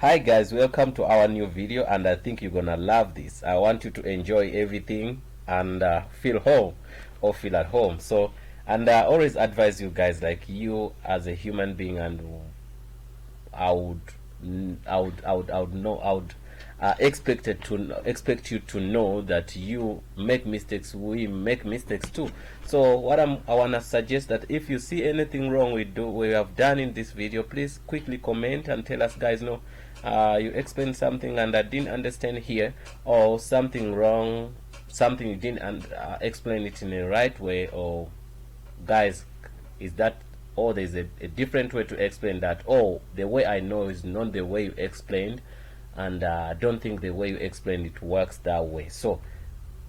Hi guys, welcome to our new video, and I think you're gonna love this. I want you to enjoy everything and feel home or feel at home. So, and I always advise you guys, like you as a human being, and I would, I would expect you to know that you make mistakes. We make mistakes too. So what I wanna suggest that if you see anything wrong we have done in this video, please quickly comment and tell us, guys. No, you explained something and I didn't understand here, or something wrong, something you didn't explain it in the right way, or guys, is that, or there's a different way to explain that, oh, the way I know is not the way you explained, and I don't think the way you explained it works that way. So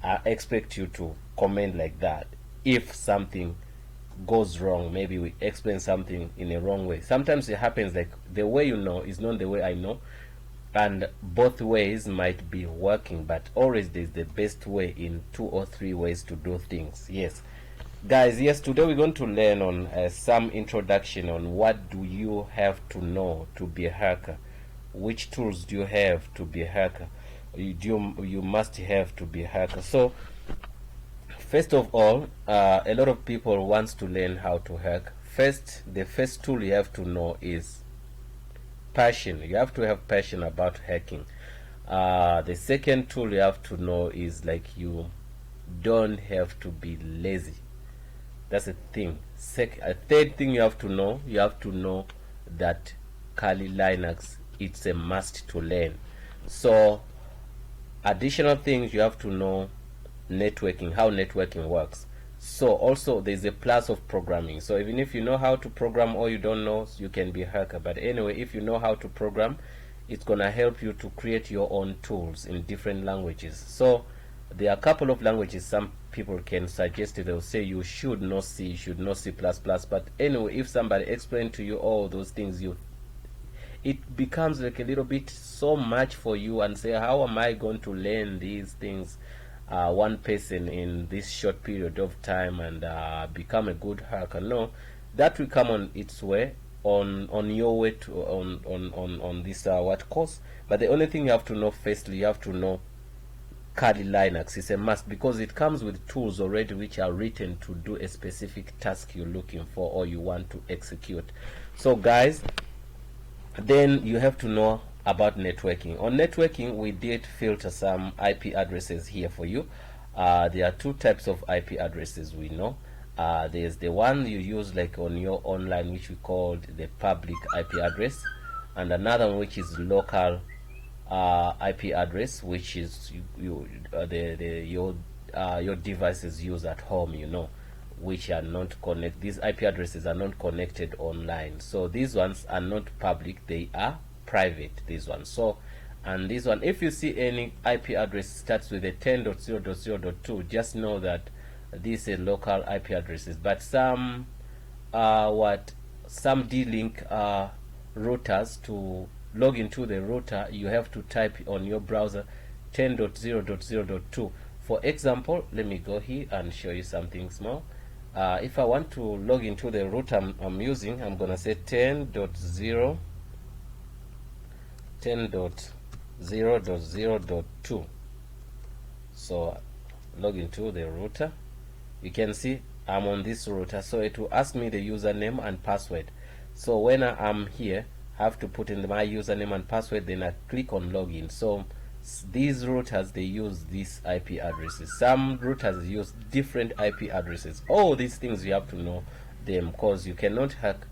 I expect you to comment like that if something goes wrong. Maybe we explain something in a wrong way. Sometimes it happens, like the way you know is not the way I know, and both ways might be working, but always there's the best way in 2 or 3 ways to do things. Yes guys, yes, today we're going to learn on some introduction on what do you have to know to be a hacker, which tools do you have to be a hacker, you must have to be a hacker. So first of all, a lot of people wants to learn how to hack. The first tool you have to know is passion. You have to have passion about hacking. The second tool you have to know is, like, you don't have to be lazy. That's a thing. A third thing you have to know that Kali Linux, it's a must to learn. So additional things, you have to know networking, how networking works. So also there's a plus of programming. So even if you know how to program or you don't know, you can be a hacker. But anyway, if you know how to program, it's gonna help you to create your own tools in different languages. So there are a couple of languages some people can suggest it. They'll say you should know C, you should know C++. But anyway, if somebody explains to you all those things, it becomes like a little bit so much for you, and say, how am I going to learn these things, one person, in this short period of time, and become a good hacker? No, that will come on its way, on your way to on this what course. But the only thing you have to know, firstly, you have to know Kali Linux is a must, because it comes with tools already which are written to do a specific task you're looking for or you want to execute. So guys, then you have to know about networking. On networking, we did filter some IP addresses here for you. There are 2 types of IP addresses we know. There's the one you use like on your online, which we called the public IP address, and another one which is local IP address, which is your devices use at home, which are not connected. These IP addresses are not connected online, so these ones are not public, they are private, these ones. So, and this one, if you see any IP address starts with a 10.0.0.2, just know that these are local IP addresses. But some D-Link routers, to log into the router, you have to type on your browser 10.0.0.2. For example, let me go here and show you something small. If I want to log into the router I'm using, I'm gonna say 10.0.0.2. so log into the router. You can see I'm on this router, so it will ask me the username and password. So when I'm here, I have to put in my username and password, then I click on login. So these routers, they use these IP addresses. Some routers use different IP addresses. All these things you have to know them, because you cannot hack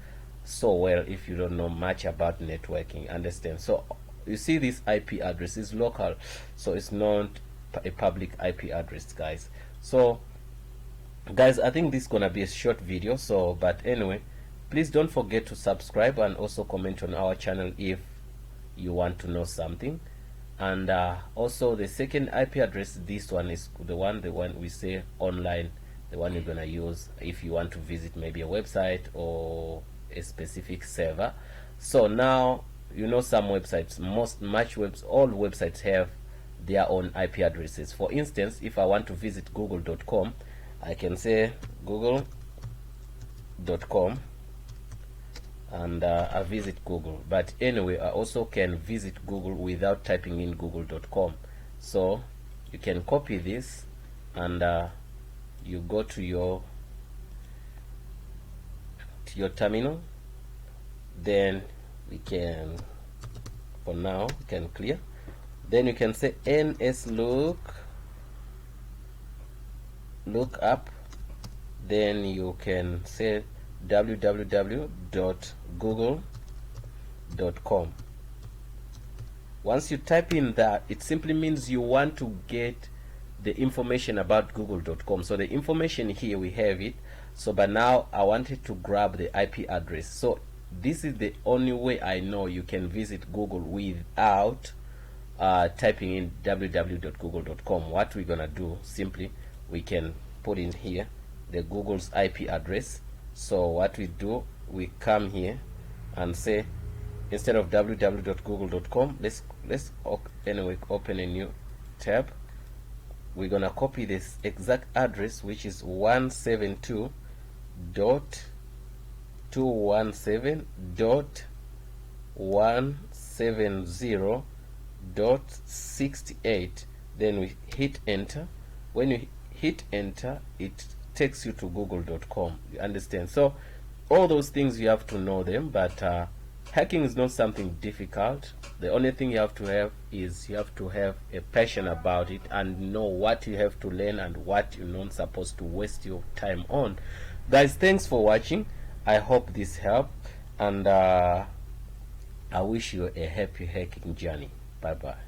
so well if you don't know much about networking. Understand? So you see, this IP address is local, so it's not a public IP address, guys. So guys, I think this is gonna be a short video, so but anyway, please don't forget to subscribe and also comment on our channel if you want to know something. And also the second IP address, this one is the one we say online, the one you're gonna use if you want to visit maybe a website or a specific server. So now some websites, all websites have their own IP addresses. For instance, if I want to visit google.com, I can say google.com and I visit Google. But anyway, I also can visit Google without typing in google.com. So you can copy this and you go to your terminal. Then we can, for now, we can clear. Then you can say nslook up. Then you can say www.google.com. Once you type in that, it simply means you want to get the information about google.com. So the information here, we have it. So but now I wanted to grab the IP address. So this is the only way I know you can visit Google without typing in www.google.com. What we're gonna do, simply we can put in here the Google's IP address. So what we do, we come here and say, instead of www.google.com, let's anyway open a new tab. We're gonna copy this exact address, which is 172.217.170.68. Then we hit enter. When you hit enter, it takes you to google.com. You understand? So all those things, you have to know them, but hacking is not something difficult. The only thing you have to have is you have to have a passion about it and know what you have to learn and what you're not supposed to waste your time on. Guys, thanks for watching. I hope this helped, and I wish you a happy hacking journey. Bye bye.